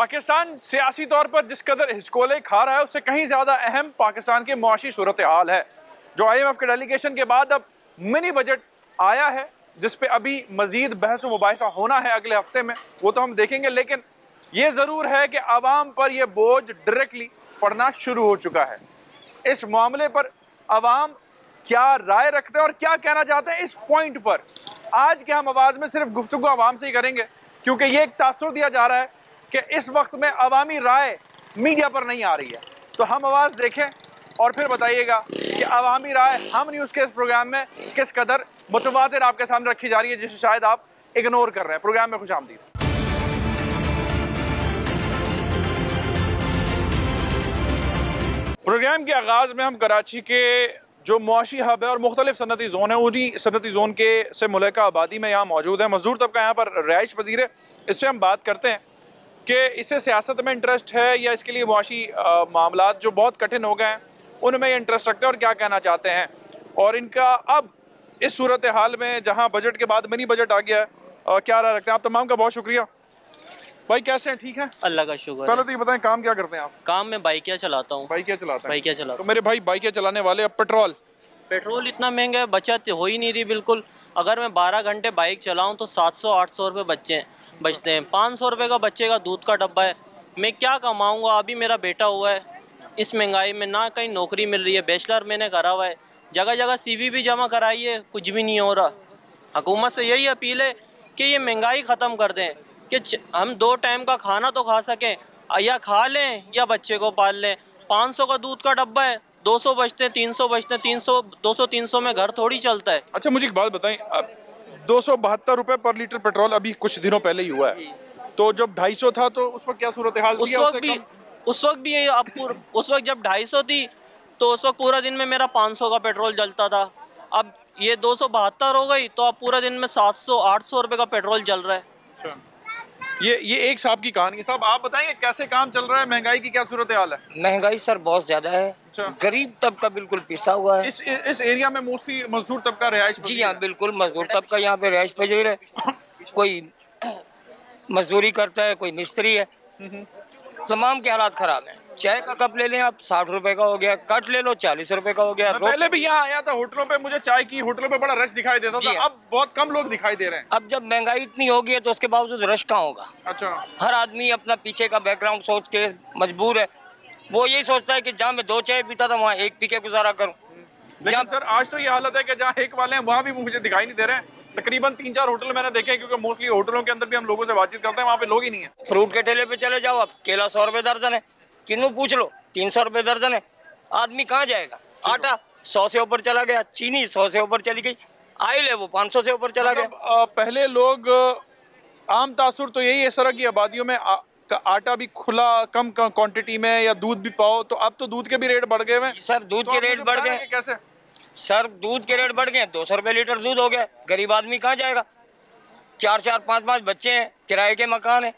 पाकिस्तान सियासी तौर पर जिस कदर हिचकोले खा रहा है उससे कहीं ज़्यादा अहम पाकिस्तान की मुआशी सूरत हाल है। जो IMF के डेलीगेशन के बाद अब मिनी बजट आया है जिस पे अभी मजीद बहस व मुबाहिसा होना है अगले हफ्ते में, वो तो हम देखेंगे। लेकिन ये ज़रूर है कि आवाम पर यह बोझ डायरेक्टली पड़ना शुरू हो चुका है। इस मामले पर आवाम क्या राय रखते हैं और क्या कहना चाहते हैं इस पॉइंट पर आज के हम आवाज़ में सिर्फ गुफ्तगू आवाम से ही करेंगे, क्योंकि ये एक तासुर दिया जा रहा है कि इस वक्त में अवामी राय मीडिया पर नहीं आ रही है। तो हम आवाज़ देखें और फिर बताइएगा कि अवामी राय हम न्यूज़ के इस प्रोग्राम में किस कदर मुतवातिर आपके सामने रखी जा रही है, जिसे शायद आप इग्नोर कर रहे हैं। प्रोग्राम में खुशामदीद। प्रोग्राम के आगाज़ में हम कराची के जो मुआशी हब है और मुख्तलिफ सनती ज़ोन है, उन्हीं सनती ज़ोन के से मुल्का आबादी में यहाँ मौजूद है। मज़दूर तबका यहाँ पर रिहाइश पजीर है। इससे हम बात करते हैं कि इसे सियासत में इंटरेस्ट है या इसके लिए मुआशी मामलात जो बहुत कठिन हो गए हैं उनमें ये इंटरेस्ट रखते हैं और क्या कहना चाहते हैं। और इनका अब इस सूरत हाल में जहाँ बजट के बाद मिनी बजट आ गया है, क्या राय रखते हैं। आप तमाम का बहुत शुक्रिया। भाई कैसे हैं? ठीक है, अल्लाह का शुक्र। पहले तो ये बताएं काम क्या करते हैं आप? काम में बाइकिया चलाता हूँ। बाइकिया चलाते हैं? बाइकिया चलाता तो मेरे भाई बाइकिया चलाने वाले अब पेट्रोल इतना महंगा है, बचत हो ही नहीं रही बिल्कुल। अगर मैं 12 घंटे बाइक चलाऊँ तो 700-800 रुपये बचते हैं। 500 रुपये का बच्चे का दूध का डब्बा है। मैं क्या कमाऊँगा? अभी मेरा बेटा हुआ है, इस महंगाई में ना कहीं नौकरी मिल रही है। बैचलर मैंने करा हुआ है, जगह जगह CV भी जमा कराई है, कुछ भी नहीं हो रहा। हुकूमत से यही अपील है कि ये महंगाई ख़त्म कर दें कि हम 2 टाइम का खाना तो खा सकें, या खा लें या बच्चे को पाल लें। 500 का दूध का डब्बा है, 200 बचते हैं, 300 बचते हैं। 200-300 में घर थोड़ी चलता है। अच्छा मुझे एक बात बताएं, 272 रुपये पर लीटर पेट्रोल अभी कुछ दिनों पहले ही हुआ है, तो जब 250 था तो उस वक्त क्या सूरत हाल थी? उस वक्त भी उस वक्त जब 250 थी तो उस वक्त पूरा दिन में मेरा 500 का पेट्रोल जलता था। अब ये 272 हो गई तो अब पूरा दिन में 700-800 रुपये का पेट्रोल जल रहा है। अच्छा, ये एक साहब की कहानी है। साहब आप बताएंगे कैसे काम चल रहा है, महंगाई की क्या सूरत हाल है? महंगाई सर बहुत ज्यादा है। अच्छा। गरीब तबका बिल्कुल पिसा हुआ है। इस एरिया में मोस्टली मजदूर तबका रिहाइश? जी हाँ बिल्कुल, मजदूर तबका यहाँ पे रिहाइश पजीर है। कोई मजदूरी करता है, कोई मिस्त्री है। तमाम के हालात खराब हैं। चाय का कप ले लें आप 60 रुपए का हो गया, कट ले लो 40 रुपए का हो गया। पहले भी यहाँ आया था होटलों पे, मुझे चाय की होटलों पे बड़ा रश दिखाई देता था। अब बहुत कम लोग दिखाई दे रहे हैं। अब जब महंगाई इतनी हो गई है तो उसके बावजूद रश कहाँ होगा? अच्छा, हर आदमी अपना पीछे का बैकग्राउंड सोच के मजबूर है। वो यही सोचता है कि जहाँ मैं 2 चाय पीता था वहाँ 1 पी के गुजारा करूँ। लेकिन सर आज तो ये हालत है कि जहाँ एक वाले हैं वहाँ भी मुझे दिखाई नहीं दे रहे हैं। तकरीबन 3-4 होटल मैंने देखे हैं, क्योंकि मोस्टली होटलों के अंदर भी हम लोगों से बातचीत करते हैं, वहाँ पे लोग ही नहीं है। फ्रूट के ठेले पे चले जाओ आप, केला 100 रुपए दर्जन है, किन्नू पूछ लो 300 रुपए दर्जन है। आदमी कहाँ जाएगा? आटा 100 से ऊपर चला गया, चीनी 100 से ऊपर चली गई, आयल है वो 500 से ऊपर चला गया। पहले लोग आम तासुर तो यही है सर की आबादियों में आटा भी खुला कम क्वांटिटी में या दूध भी पाओ, तो अब तो दूध के भी रेट बढ़ गए हैं सर। दूध के रेट बढ़ गए। कैसे सर? दूध के रेट बढ़ गए, 200 रुपए लीटर दूध हो गया। गरीब आदमी कहाँ जाएगा? 4-4, 5-5 बच्चे हैं, किराए के मकान है।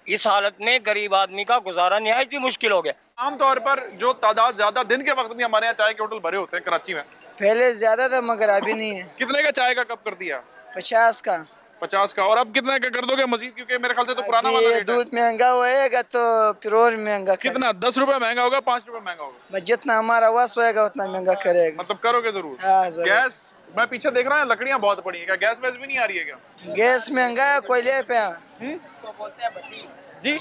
इस हालत में गरीब आदमी का गुजारा निहायत ही मुश्किल हो गया। आमतौर पर जो तादाद ज्यादा दिन के वक्त में हमारे यहाँ चाय के होटल भरे होते हैं कराची में, पहले ज्यादा था मगर अभी नहीं है। कितने का चाय का कप कर दिया? 50 का। 50 का। और अब कितने का कर दोगे मजीद? क्योंकि मेरे ख्याल से तो पुराना वाला रेट है। दूध महंगा होएगा तो पेट्रोल महंगा। कितना? 10 रुपए महंगा होगा, 5 रुपए महंगा होगा? जितना हमारा वास होएगा उतना महंगा करेगा। मतलब करोगे जरूर? गैस मैं पीछे देख रहा हूँ, लकड़ियाँ बहुत पड़ी है, क्या गैस वैस भी नहीं आ रही है क्या? गैस महंगा है, कोयले पे। जी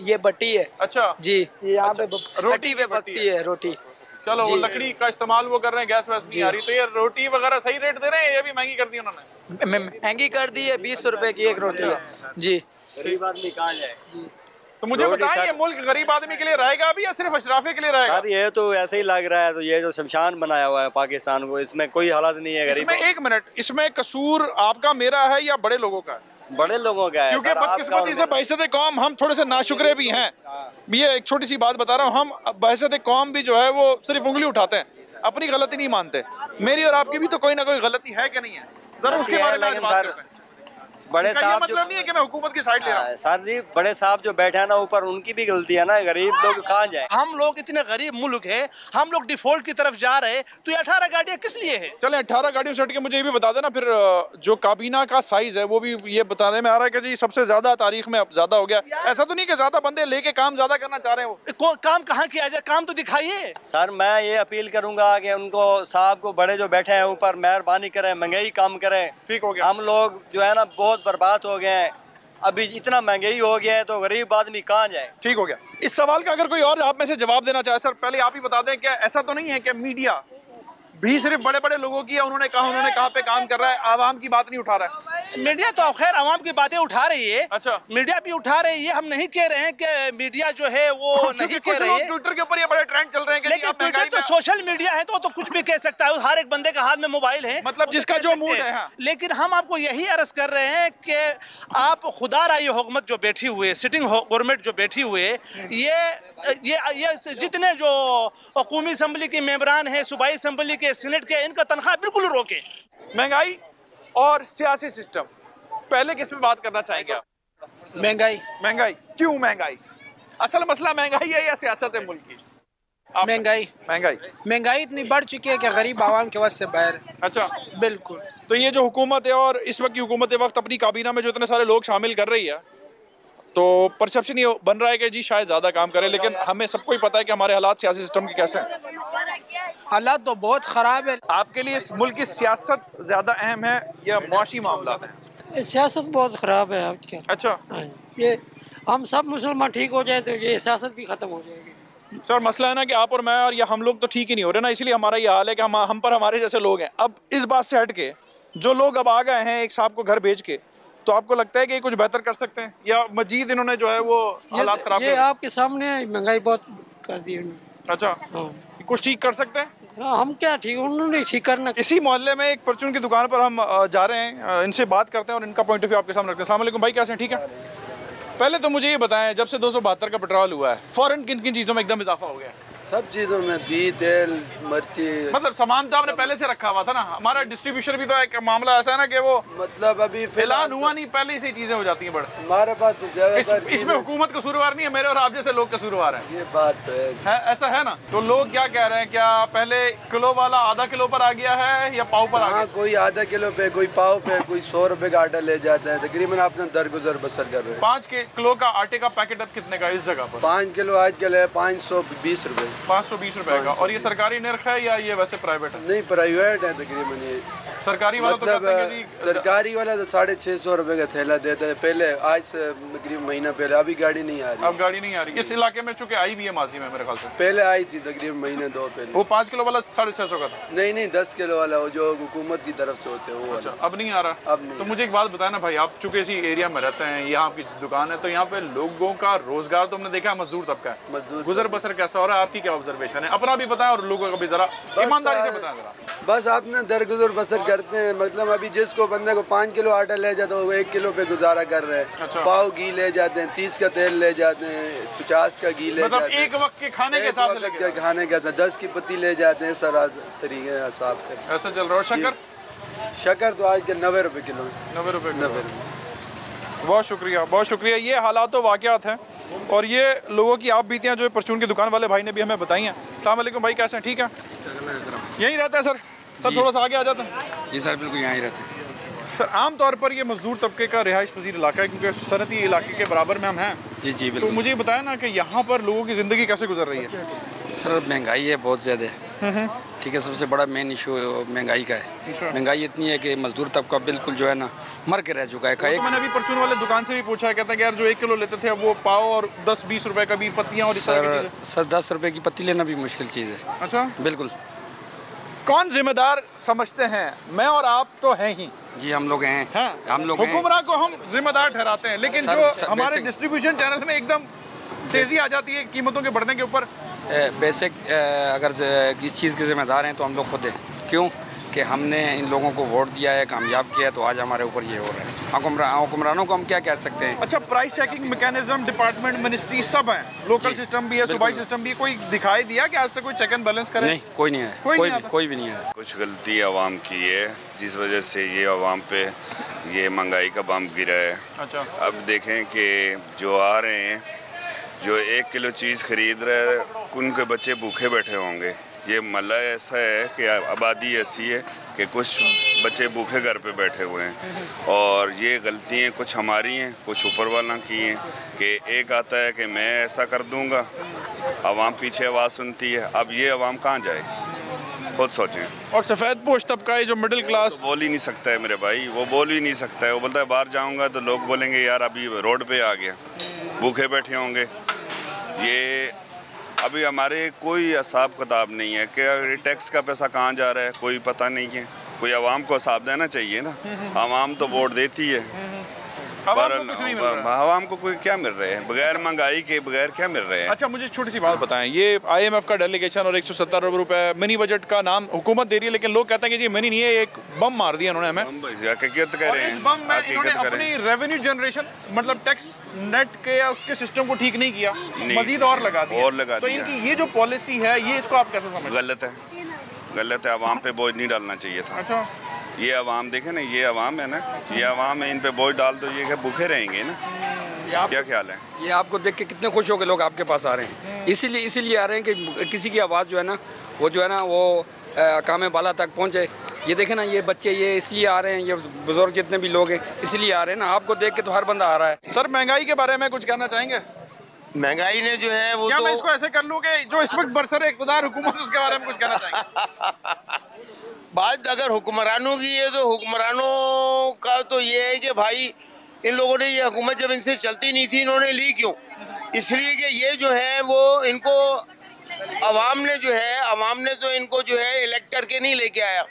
ये भट्टी है। अच्छा जी, यहाँ पे भट्टी पे पकती है रोटी। चलो वो लकड़ी का इस्तेमाल वो कर रहे हैं, गैस वैस नहीं आ रही, तो ये रोटी वगैरह सही रेट दे रहे हैं? ये भी महंगी कर दी उन्होंने? महंगी कर दी है, 20 रुपए की एक रोटी है जी। गरीब आदमी कहाँ जाए? तो मुझे बताएं, ये मुल्क गरीब आदमी के लिए रहेगा अभी या सिर्फ अशराफे के लिए रहेगा? सर ये तो ऐसे ही लग रहा है, तो ये जो शमशान बनाया हुआ है पाकिस्तान को, इसमें कोई हालत नहीं है गरीब। एक मिनट, इसमें कसूर आपका मेरा है या बड़े लोगों का है? बड़े लोगों का है, क्योंकि बदकिस्मती से बहसत कौम हम थोड़े से नाशुक्रे भी हैं। ये एक छोटी सी बात बता रहा हूँ, हम बहसत कौम भी जो है वो सिर्फ उंगली उठाते हैं, अपनी गलती नहीं मानते। मेरी और आपकी भी तो कोई ना कोई गलती है कि नहीं है? जरा उसके बारे में बात करते हैं। बड़े साहब मतलब नहीं है कि मैं हुकूमत की साइड ले रहा हूँ। सर जी, बड़े साहब जो बैठे हैं ना ऊपर, उनकी भी गलती है ना, गरीब लोग कहाँ जाए। हम लोग इतने गरीब मुल्क है, हम लोग डिफॉल्ट की तरफ जा रहे, तो ये 18 गाड़ियाँ किस लिए है? चले 18 गाड़ियों से हट के मुझे ये भी बता देना फिर जो काबीना का साइज है वो भी ये बताने में आ रहा है कि जी सबसे ज्यादा तारीख में अब ज्यादा हो गया। ऐसा तो नहीं कि ज्यादा बंदे लेके काम ज्यादा करना चाह रहे हैं वो। काम कहाँ किया जाए, काम तो दिखाइए। सर मैं ये अपील करूंगा कि उनको साहब को बड़े जो बैठे हैं ऊपर मेहरबानी करें, महंगाई कम करें। ठीक हो गया। हम लोग जो है ना बहुत बर्बाद हो गए हैं, अभी इतना महंगाई हो गया है तो गरीब आदमी कहाँ जाए। ठीक हो गया। इस सवाल का अगर कोई और आप में से जवाब देना चाहे सर, पहले आप ही बता दें कि ऐसा तो नहीं है कि मीडिया भी सिर्फ बड़े बड़े लोगों की है, उन्होंने कहा पे काम कर रहा है, आवाम की बात नहीं उठा रहा है। मीडिया तो खैर आवाम की बातें उठा रही है। अच्छा, मीडिया भी उठा रही है, हम नहीं कह रहे हैं कि मीडिया जो है वो नहीं कह रही है। ट्विटर के ऊपर ये बड़े ट्रेंड चल रहे हैं, लेकिन ट्विटर तो सोशल मीडिया है तो कुछ भी कह सकता है, हर एक बंदे के हाथ में मोबाइल है, मतलब जिसका जो मूड है। हाँ। लेकिन हम आपको यही अर्ज कर रहे हैं कि आप खुदा ये हुकूमत जो बैठी हुई है, सिटिंग गवर्नमेंट जो बैठी हुई है, ये जितने जो कौमी असम्बली के मेंबरान हैं, सूबाई असम्बली के, सीनेट के, इनका तनख्वाह बिल्कुल रोके। महंगाई और सियासी सिस्टम, पहले किस पे बात करना चाहेंगे आप? महंगाई। महंगाई क्यों? महंगाई असल मसला महंगाई है या सियासत है मुल्क की? महंगाई महंगाई इतनी बढ़ चुकी है कि गरीब आवाम के वस से बाहर है। अच्छा, बिल्कुल। तो ये जो हुकूमत है और इस वक्त की हुकूमत वक्त अपनी काबीना में जो इतने सारे लोग शामिल कर रही है, तो परसेप्शन ये बन रहा है कि जी शायद ज़्यादा काम करें, लेकिन हमें सबको ही पता है कि हमारे हालात सियासी सिस्टम के कैसे हैं। हालात तो बहुत ख़राब है। आपके लिए इस मुल्क की सियासत ज़्यादा अहम है या मुआशी मामला है? सियासत बहुत ख़राब है आज। अच्छा, ये हम सब मुसलमान ठीक हो जाए तो ये सियासत भी ख़त्म हो जाएगी। सर मसला है ना कि आप और मैं और या हम लोग तो ठीक ही नहीं हो रहे ना, इसलिए हमारा ये हाल है कि हम पर हमारे जैसे लोग हैं। अब इस बात से हट के जो लोग अब आ गए हैं एक साहब को घर भेज के, तो आपको लगता है कि कुछ बेहतर कर सकते हैं या मजीद इन्होंने जो है वो हालात खराब? ये आपके सामने महंगाई बहुत कर दी उन्होंने। अच्छा, हाँ। कुछ ठीक कर सकते हैं? हाँ, हम क्या ठीक, उन्होंने ठीक करना। इसी मोहल्ले में एक परचून की दुकान पर हम जा रहे हैं, इनसे बात करते हैं और इनका पॉइंट ऑफ व्यू आपके सामने रखते हैं। अस्सलाम वालेकुम भाई, कैसे हैं? ठीक है। पहले तो मुझे ये बताएं, जब से 272 का पेट्रोल हुआ है, फौरन किन किन चीज़ों में एकदम इजाफा हो गया है? सब चीज़ों में, घी, तेल, मिर्ची, मतलब सामान तो आपने पहले से रखा हुआ था ना। हमारा डिस्ट्रीब्यूशन भी तो एक मामला ऐसा है ना कि वो मतलब अभी ऐलान हुआ नहीं, पहले से चीजें हो जाती हैं बड़े। हमारे पास तो ज़्यादातर इसमें हुकूमत कसूरवार नहीं है, मेरे और आप जैसे लोग कसूरवार हैं। ये बात तो है। ऐसा है ना? तो लोग क्या कह रहे हैं, क्या पहले किलो वाला आधा किलो पर आ गया है या पाव पर आ गया? कोई आधा किलो पे, कोई पाव पे, कोई 100 रुपए का आटा ले जाते हैं, तकरीबन अपना दरगुजर बसर कर रहे हैं। 5 किलो का आटे का पैकेट अब कितने का इस जगह पर? 5 किलो आज कल है 520 रुपए। 520 रुपए का। और ये सरकारी निर्ख है या ये वैसे प्राइवेट है? नहीं, प्राइवेट है तकरीबन। ये सरकारी वाला मतलब तो कहते हैं कि सरकारी वाला तो 650 रुपए का थैला देता है पहले, आज से तकरीबन महीना पहले। अभी गाड़ी नहीं आ रही। अब गाड़ी नहीं आ रही इस इलाके में, चूंकि आई भी है माजी में मेरे ख्याल से। पहले आई थी तकरीबन महीने 2 पहले। वो 5 किलो वाला 650 का था? नहीं, 10 किलो वाला वो जो हुकूमत की तरफ से होते हैं वो वाला। अब नहीं आ रहा? अब नहीं। तो मुझे एक बात बताया ना भाई, आप चूंकि इसी एरिया में रहते हैं, यहाँ आपकी दुकान है, तो यहाँ पे लोगों का रोजगार तो हमने देखा है मजदूर तबका है, मजदूर गुजर बसर कैसा हो रहा है, आपकी क्या ऑब्जर्वेशन है? अपना भी बताएं और लोगों का भी जरा ईमानदारी से बताएं जरा। बस आपने दरगुजर बसर करते हैं। मतलब अभी जिसको बंदे को 5 किलो आटा ले जाता है वो 1 किलो पे गुजारा कर रहे हैं। अच्छा। पाव घी ले जाते हैं, 30 का तेल ले जाते हैं, 50 का घी ले मतलब जाते हैं। एक वक्त के खाने के हिसाब से लेके के खाने का 10 की पत्ती ले जाते हैं, सारा तरीके हिसाब कर ऐसा चल रहा है। शक्कर? शक्कर तो आज के 90 रुपए किलो। 90 रुपए? 90 रुपए। बहुत शुक्रिया, बहुत शुक्रिया। ये हालात तो वाक़यात हैं और ये लोगों की आप बीतियाँ जो परचून की दुकान वाले भाई ने भी हमें बताई हैं। अस्सलाम वालेकुम भाई, कैसे हैं? ठीक है। यहीं रहते हैं सर? सर थोड़ा सा आगे आ जाते हैं। जी सर, बिल्कुल यहाँ ही रहते हैं सर। आम तौर पर ये मजदूर तबके का रिहाइश पजीर इलाका है, क्योंकि सनती इलाके के बराबर में हम हैं। जी जी तो बिल्कुल। मुझे बताया ना कि यहाँ पर लोगों की ज़िंदगी कैसे गुजर रही है? सर महंगाई है बहुत ज़्यादा। ठीक है, सबसे बड़ा मेन इशू महंगाई का है। महंगाई इतनी है कि मजदूर तबका बिल्कुल जो है ना मर के रह चुका है। तो मैंने अभी परचून वाले दुकान से भी पूछा है, कहते हैं कि यार जो 1 किलो लेते थे अब वो पाव और 10-20 रुपए का भी पत्तियाँ और सर 10 रुपए की पत्ती लेना भी मुश्किल चीज़ है। अच्छा, बिल्कुल। कौन जिम्मेदार समझते हैं? मैं और आप तो हैं ही। जी हम लोग हैं। हाँ, हम लोग हुक्मरान को हम जिम्मेदार ठहराते हैं, लेकिन जो हमारे डिस्ट्रीब्यूशन चैनल में एकदम तेजी आ जाती है कीमतों के बढ़ने के ऊपर। बेसिक अगर इस चीज़ के जिम्मेदार हैं तो हम लोग खुद हैं। क्यों कि हमने इन लोगों को वोट दिया है, कामयाब किया है, तो आज हमारे ऊपर ये हो रहा है। हुक्मरानों को हम क्या कह सकते हैं? अच्छा, price checking mechanism, department, ministry सब हैं, लोकल सिस्टम भी है, सूबाई सिस्टम भी है। कोई दिखाई दिया कि आज तक कोई चेक एंड बैलेंस करे? नहीं, कोई नहीं है। कोई भी नहीं है। कुछ गलती आवाम की है जिस वजह से ये आवाम पे ये महंगाई का बम गिरा है। अच्छा। अब देखें कि जो आ रहे हैं, जो 1 किलो चीज़ खरीद रहे हैं, उनके बच्चे भूखे बैठे होंगे। ये मल्ला ऐसा है कि आबादी ऐसी है कि कुछ बच्चे भूखे घर पे बैठे हुए हैं, और ये गलतियाँ कुछ हमारी हैं, कुछ ऊपर वाला की हैं। कि एक आता है कि मैं ऐसा कर दूंगा, आवाम पीछे आवाज़ सुनती है। अब ये आवाम कहाँ जाए, खुद सोचें। और सफ़ेद पोश तबका है जो मिडिल क्लास, तो बोल ही नहीं सकता है मेरे भाई, वो बोल ही नहीं सकता है। वो बोलता है बाहर जाऊंगा तो लोग बोलेंगे यार अभी रोड पे आ गया, भूखे बैठे होंगे। ये अभी हमारे कोई हिसाब किताब नहीं है कि टैक्स का पैसा कहाँ जा रहा है, कोई पता नहीं है। कोई आवाम को हिसाब देना चाहिए ना। आवाम तो वोट देती है, आवाम को कोई क्या मिल रहे हैं बगैर महंगाई के, बगैर क्या मिल रहे हैं। अच्छा मुझे छोटी सी बात बताएं, ये IMF का डेलीगेशन और 170 अरब रुपए मिनी बजट का नाम हुकूमत दे रही है, लेकिन लोग कहते हैं कि जी मिनी नहीं है, एक बम मार दिया इन्होंने हमें। हकीकत कह रहे हैं, बम में इन्होंने अपनी रेवेन्यू जनरेशन मतलब टैक्स नेट के उसके सिस्टम को ठीक नहीं किया, मजीद और लगा दिया। तो इनकी ये जो पॉलिसी है, ये इसको आप कैसे समझते हैं? गलत है। आवाम पे बोझ नहीं डालना चाहिए था। अच्छा। ये आवाम देखे ना, ये आवाम है ना, ये आवाम है, इन पे बोझ डाल दो, ये क्या भूखे रहेंगे ना। क्या ख्याल है? ये आपको देख के कितने खुश हो के लोग आपके पास आ रहे हैं। इसीलिए आ रहे हैं कि किसी की आवाज़ जो है ना वो कामे बाला तक पहुँचे। ये देखें ना, ये बच्चे ये इसलिए आ रहे हैं, ये बुजुर्ग जितने भी लोग हैं इसलिए आ रहे हैं ना। आपको देख के तो हर बंदा आ रहा है। सर महंगाई के बारे में कुछ कहना चाहेंगे? महंगाई ने जो है वो क्या तो मैं इसको ऐसे कर लूँ कि जो इस वक्त बरसर इक़्तिदार हुकूमत, उसके बारे में कुछ कहना चाहेंगे? बात अगर हुक्मरानों की है तो हुक्मरानों का तो ये है कि भाई इन लोगों ने ये हुकूमत जब इनसे चलती नहीं थी, इन्होंने ली क्यों? इसलिए कि ये जो है वो इनको अवाम ने तो इनको जो है इलेक्ट करके नहीं लेके आया।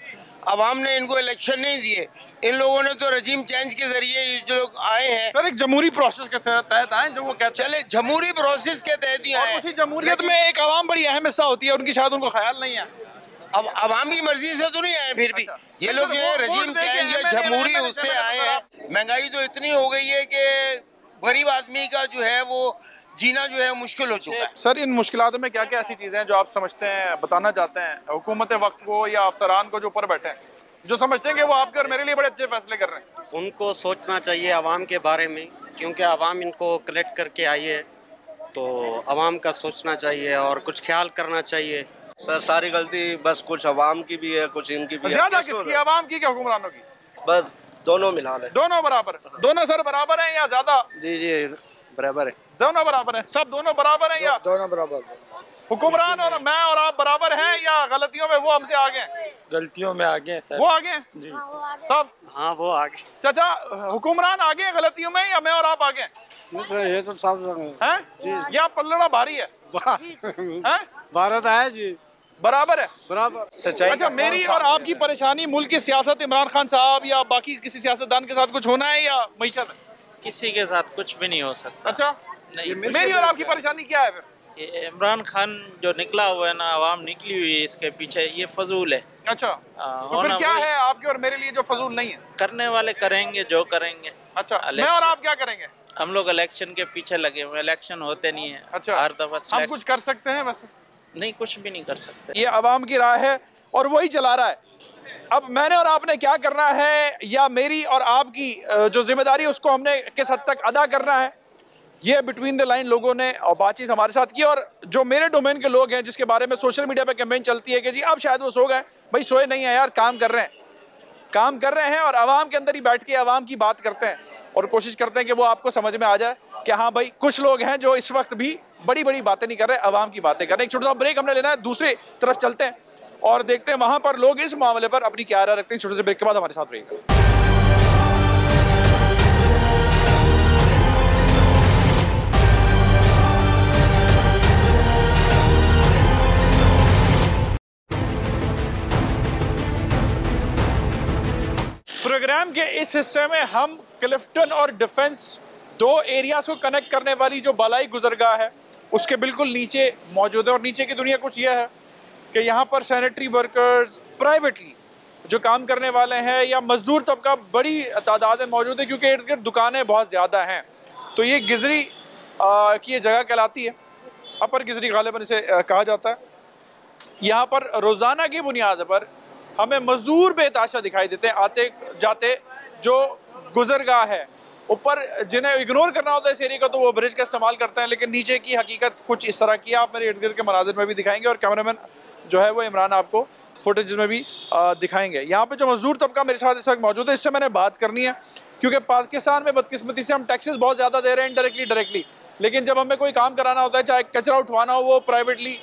अवाम ने इनको इलेक्शन नहीं दिए, इन लोगों ने तो रजीम चेंज के जरिए जो लोग आए हैं। सर एक जमहूरी प्रोसेस के तहत आए जो वो कहते हैं। चले जमहूरी प्रोसेस के तहत ही आए। उसी जमहूरियत में एक अवाम बड़ी अहम हिस्सा होती है, उनकी शायद उनको ख्याल नहीं है। अब अवाम की मर्जी से तो नहीं आए, फिर भी ये लोग जो है रजीम चेंज या जमहूरी उससे आए हैं। महंगाई तो इतनी हो गई है कि गरीब आदमी का जो है वो जीना जो है मुश्किल हो चुका है। सर इन मुश्किलातों में क्या क्या ऐसी चीज़ें हैं जो आप समझते हैं, बताना चाहते हैं हुकूमत वक्त को या अफसरान को जो ऊपर बैठे हैं, जो समझते हैं कि वो आपके और मेरे लिए बड़े अच्छे फैसले कर रहे हैं? उनको सोचना चाहिए आवाम के बारे में, क्योंकि आवाम इनको कलेक्ट करके आई है, तो आवाम का सोचना चाहिए और कुछ ख्याल करना चाहिए। सर सारी गलती बस कुछ आवाम की भी है, कुछ इनकी भी है। ज्यादा किसकी, आवाम की क्या हुक्मरानों की? बस दोनों मिला है। दोनों बराबर? दोनों सर बराबर हैं या ज्यादा? जी बराबर है। दोनों बराबर हैं? सब दोनों बराबर हैं या दोनों बराबर? हुक्मरान और मैं और आप बराबर हैं या गलतियों में वो हमसे आगे हैं? गलतियों में आगे हैं सर। वो आगे हैं जी सब? हाँ वो आगे। चाचा हुक्मरान आगे हैं गलतियों में या मैं और आप आगे हैं? ये सब साफ हैं जी। या पल्लड़ा भारी है? भारत है जी, बराबर है, बराबर सच्चाई। अच्छा मेरी और आपकी परेशानी मुल्क की सियासत, इमरान खान साहब या बाकी किसी सियासतदान के साथ कुछ होना है या मईशत? किसी के साथ कुछ भी नहीं हो सकता। अच्छा नहीं, मेरी और आपकी परेशानी क्या है फिर? इमरान खान जो निकला हुआ है ना, आवाम निकली हुई है इसके पीछे, ये फजूल है। अच्छा तो फिर क्या है आपके और मेरे लिए जो फजूल नहीं है? करने वाले करेंगे जो करेंगे। अच्छा मैं और आप क्या करेंगे? हम लोग इलेक्शन के पीछे लगे हुए, इलेक्शन होते नहीं है। अच्छा हर दफा हम कुछ कर सकते हैं? वैसे नहीं, कुछ भी नहीं कर सकते। ये आवाम की राय है और वही चला रहा है। अब मैंने और आपने क्या करना है, या मेरी और आपकी जो जिम्मेदारी है उसको हमने किस हद तक अदा करना है, ये बिटवीन द लाइन लोगों ने और बातचीत हमारे साथ की। और जो मेरे डोमेन के लोग हैं जिसके बारे में सोशल मीडिया पे कैंपेन चलती है कि जी अब शायद वो सो गए, भाई सोए नहीं है यार, काम कर रहे हैं और आवाम के अंदर ही बैठ के आवाम की बात करते हैं और कोशिश करते हैं कि वो आपको समझ में आ जाए कि हाँ भाई कुछ लोग हैं जो इस वक्त भी बड़ी बड़ी बातें नहीं कर रहे, आवाम की बातें कर रहे हैं। एक छोटा सा ब्रेक हमने लेना है, दूसरी तरफ चलते हैं और देखते हैं वहां पर लोग इस मामले पर अपनी क्या राय रखते हैं। छोटे से ब्रेक के बाद हमारे साथ रहिएगा। प्रोग्राम के इस हिस्से में हम क्लिफ्टन और डिफेंस दो एरियाज को कनेक्ट करने वाली जो बालाई गुजरगाह है उसके बिल्कुल नीचे मौजूद है। और नीचे की दुनिया कुछ यह है कि यहाँ पर सैनिटरी वर्कर्स प्राइवेटली जो काम करने वाले हैं या मजदूर तबका बड़ी तादाद में मौजूद है, क्योंकि इर्द गिर्द दुकानें बहुत ज़्यादा हैं। तो ये गिजरी की ये जगह कहलाती है, अपर गिजरी गालिबन इसे कहा जाता है। यहाँ पर रोज़ाना की बुनियाद पर हमें मजदूर बेताशा दिखाई देते हैं आते जाते, जो गुजरगाह है। ऊपर जिन्हें इग्नोर करना होता है इस एरिया का तो वो ब्रिज का इस्तेमाल करते हैं, लेकिन नीचे की हकीकत कुछ इस तरह की है। आप मेरे इर्द गिर्द के मनाजिर में भी दिखाएंगे और कैमरामैन जो है वो इमरान आपको फुटेज में भी दिखाएंगे। यहाँ पे जो मजदूर तबका मेरे साथ इस वक्त मौजूद है, इससे मैंने बात करनी है, क्योंकि पाकिस्तान में बदकिस्मती से हम टैक्सेस बहुत ज़्यादा दे रहे हैं इनडायरेक्टली डायरेक्टली, लेकिन जब हमें कोई काम कराना होता है, चाहे कचरा उठवाना हो वो प्राइवेटली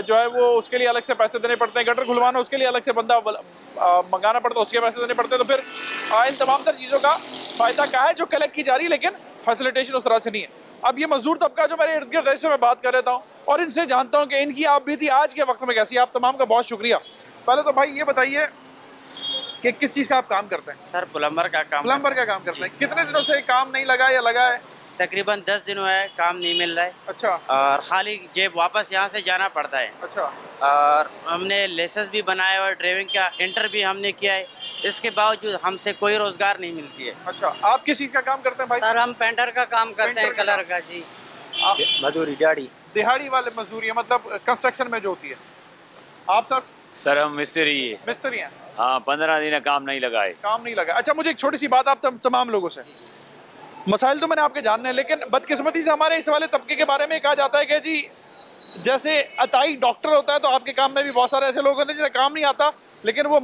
जो है वो उसके लिए अलग से पैसे देने पड़ते हैं, गटर खुलवाना उसके लिए अलग से बंदा मंगाना पड़ता है, उसके पैसे देने पड़ते हैं। तो फिर इन तमाम तर चीज़ों का फ़ायदा क्या है जो कलेक्ट की जा रही है, लेकिन फैसिलिटेशन उस तरह से नहीं है। अब ये मजदूर तबका जो मेरे इर्द गिर्द है, इससे मैं बात कर लेता हूँ और इनसे जानता हूँ कि इनकी आप बीती आज के वक्त में कैसी है। आप तमाम का बहुत शुक्रिया। पहले तो भाई ये बताइए कि किस चीज़ का आप काम करते हैं? सर प्लम्बर का काम। प्लम्बर का काम करते हैं। कितने दिनों से काम नहीं लगा या लगा है? तकरीबन 10 दिन हुआ है, काम नहीं मिल रहा है। अच्छा। और खाली जेब वापस यहाँ से जाना पड़ता है। अच्छा। और हमने लाइसेंस भी बनाया और ड्राइविंग का इंटर भी हमने किया है, इसके बावजूद हमसे कोई रोजगार नहीं मिलती है। अच्छा, आप किस चीज़ का काम करते हैं भाई? सर हम पेंटर का काम करते हैं, कलर का। जी मजदूरी दिहाड़ी। दिहाड़ी वाले मजदूरी है, मतलब कंस्ट्रक्शन में जो होती है। आप सर हम मिस्त्री है। मिस्त्री हैं? हाँ, 15 दिन काम नहीं लगा है। काम नहीं लगा। अच्छा, मुझे एक छोटी सी बात, आप तमाम लोगों से, मसाइल तो मैंने आपके जानने हैं, लेकिन बदकिस्मती से हमारे इस वाले तबके के बारे में कहा जाता है कि जी जैसे अताई डॉक्टर होता है तो आपके काम में भी बहुत सारे ऐसे लोग होते हैं जिन्हें काम नहीं आता, लेकिन वो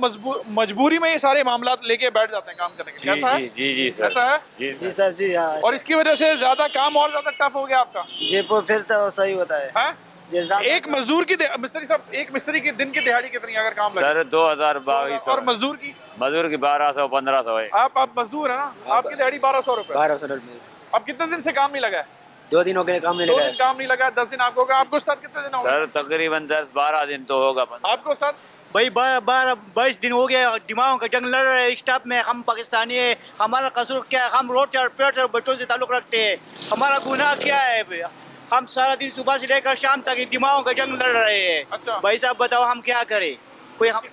मजबूरी में ये सारे मामला लेके बैठ जाते हैं काम करने के। कैसा है? जी सर। ऐसा है? जी सर जी हाँ। और इसकी वजह से ज्यादा काम और ज्यादा टफ हो गया आपका? जी फिर तो सही होता है। एक मजदूर की मिस्त्री साहब, एक मिस्त्री की दिन की दिहाड़ी कितनी अगर काम लगे? सर 2022। और मजदूर की? मजदूर की 1200-1500 है। आप मजदूर है ना, आपकी दिहाड़ी 1200 रुपए। 1200 रुपए। अब कितने दिन से काम नहीं लगा है? 2 दिन हो गए काम नहीं लगा। 2 दिन काम नहीं लगा, 10 दिन आपको होगा। आपको सर कितने दिन हो गए? सर तकरीबन 10-12 दिन तो होगा। आपको सर? भाई 22 दिन हो गया, दिमाग का जंग लड़ रहे हैं स्टाफ में। हम पाकिस्तानी है, हमारा कसूर क्या है? हम रोड पेड़ बच्चों से ताल्लुक रखते हैं, हमारा गुनाह क्या है भैया? हम सारा दिन सुबह से लेकर शाम तक दिमागों का जंग लड़ रहे हैं। अच्छा। भाई साहब बताओ हम क्या करें? कोई हम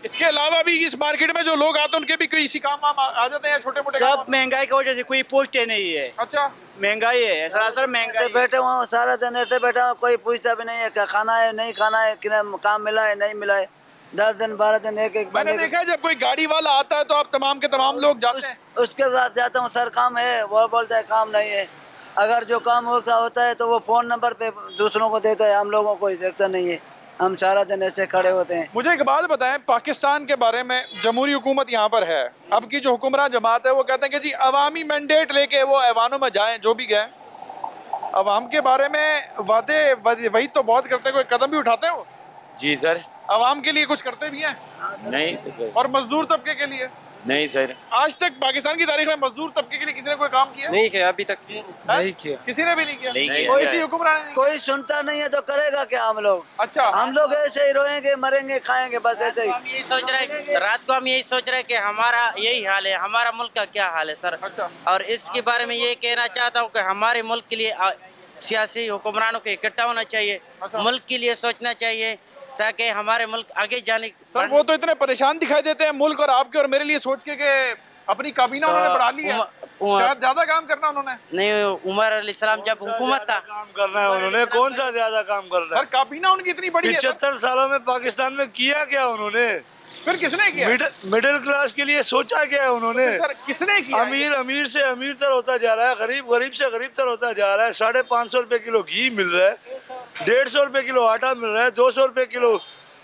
इसके अलावा भी इस मार्केट में जो लोग आते हैं उनके भी कोई इसी काम आ जाते हैं, छोटे मोटे सब महंगाई की वजह से कोई पूछते नहीं है। अच्छा, महंगाई है, सरासर महंगाई। बैठे हुआ सारा दिन ऐसे बैठा हुआ, कोई पूछता भी नहीं है क्या खाना है नहीं खाना है, कि काम मिला है नहीं मिला है। 10 दिन 12 दिन एक मैंने देखा है जब कोई गाड़ी वाला आता है तो आप तमाम के तमाम लोग जाते हैं। उसके बाद जाता हूँ, सर काम है, वो बोलता है काम नहीं है। अगर जो काम होता है तो वो फ़ोन नंबर पे दूसरों को देता है, हम लोगों को देखता नहीं है। हम सारा दिन ऐसे खड़े होते हैं। मुझे एक बात बताएं, पाकिस्तान के बारे में जमहूरी हुकूमत यहाँ पर है, अब की जो हुक्मरान जमात है वो कहते हैं कि जी अवामी मैंडेट लेके वो ऐवानों में जाएं, जो भी गए अवाम के बारे में वादे वही तो बहुत करते हैं, कोई कदम भी उठाते हैं वो? जी सर। अवाम के लिए कुछ करते भी हैं? नहीं सर। और मजदूर तबके के लिए? नहीं सर। आज तक पाकिस्तान की तारीख में मजदूर तबके के लिए किसी ने कोई काम किया? नहीं किया अभी तक। नहीं किया, किसी ने भी नहीं किया। कोई इसी हुक्मरान कोई सुनता नहीं है तो करेगा क्या हम लोग? अच्छा, हम लोग ऐसे ही रोएंगे मरेंगे खाएंगे बस ऐसे ही। हम यही सोच रहे हैं, रात को हम यही सोच रहे हैं कि हमारा यही हाल है, हमारा मुल्क का क्या हाल है सर। अच्छा। और इसके बारे में ये कहना चाहता हूँ कि हमारे मुल्क के लिए सियासी हुक्मरानों को इकट्ठा होना चाहिए, मुल्क के लिए सोचना चाहिए ताकि हमारे मुल्क आगे जाने। सर वो तो इतने परेशान दिखाई देते हैं मुल्क और आपके और मेरे लिए सोच के कि अपनी काबीना उन्होंने बढ़ा ली है, शायद ज्यादा काम करना उन्होंने। नहीं, उमर अलैहिस्सलाम जब हुकूमत था काम करना है उन्होंने, कौन सा ज्यादा काम कर रहा है? सर काबीना उनकी इतनी बड़ी है। 75 सालों में पाकिस्तान में किया क्या उन्होंने? फिर किसने किया? मिडिल क्लास के लिए सोचा क्या है उन्होंने? सर किसने किया? अमीर से अमीर तर होता जा रहा है, गरीब से गरीब तर होता जा रहा है। 550 रुपए किलो घी मिल रहा है, 150 रुपए किलो आटा मिल रहा है, 200 रुपए किलो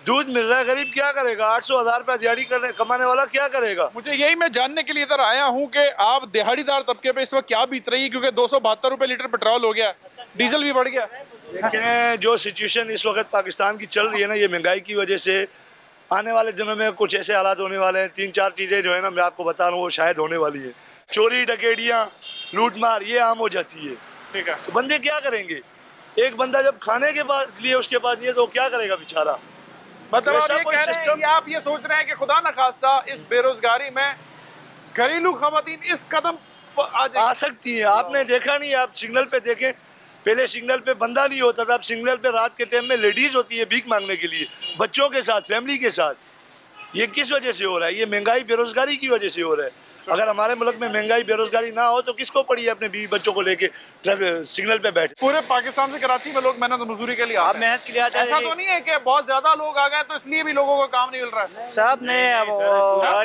दूध मिल रहा है। गरीब क्या करेगा? 800-1000 रुपया दिहाड़ी कमाने वाला क्या करेगा? मुझे यही मैं जानने के लिए इधर आया हूँ कि आप दिहाड़ीदार तबके पे इस वक्त क्या बीत रही है, क्योंकि 272 रुपए लीटर पेट्रोल हो गया, डीजल भी बढ़ गया। देखें जो सिचुएशन इस वक्त पाकिस्तान की चल रही है ना, ये महंगाई की वजह से आने वाले दिनों में कुछ ऐसे हालात होने वाले हैं। 3-4 चीज़ें जो है ना मैं आपको बता रहा हूँ वो शायद होने वाली है। चोरी डकैतियाँ लूटमार ये आम हो जाती है। ठीक है, तो बंदे क्या करेंगे? एक बंदा जब खाने के बाद लिए उसके पास नहीं है तो क्या करेगा बेचारा? मतलब आप ये कह रहे हैं कि आप ये सोच रहे हैं कि खुदा न खास्ता इस बेरोजगारी में घरेलू खवातीन इस कदम आ सकती है। आपने देखा नहीं, आप सिग्नल पे देखें, पहले सिग्नल पे बंदा नहीं होता था, अब सिग्नल पे रात के टाइम में लेडीज होती है भीख मांगने के लिए, बच्चों के साथ, फैमिली के साथ। ये किस वजह से हो रहा है? ये महंगाई बेरोजगारी की वजह से हो रहा है। अगर हमारे मुल्क में महंगाई बेरोजगारी ना हो तो किसको पड़ी है अपने बीवी बच्चों को लेके सिग्नल पे बैठे? पूरे पाकिस्तान से कराची में लोग मेहनत मजदूरी के लिए आते हैं। मेहनत के लिए आते हैं। ऐसा तो नहीं है कि बहुत ज्यादा लोग आ गए तो इसलिए भी लोगों को काम नहीं मिल रहा है? साहब ने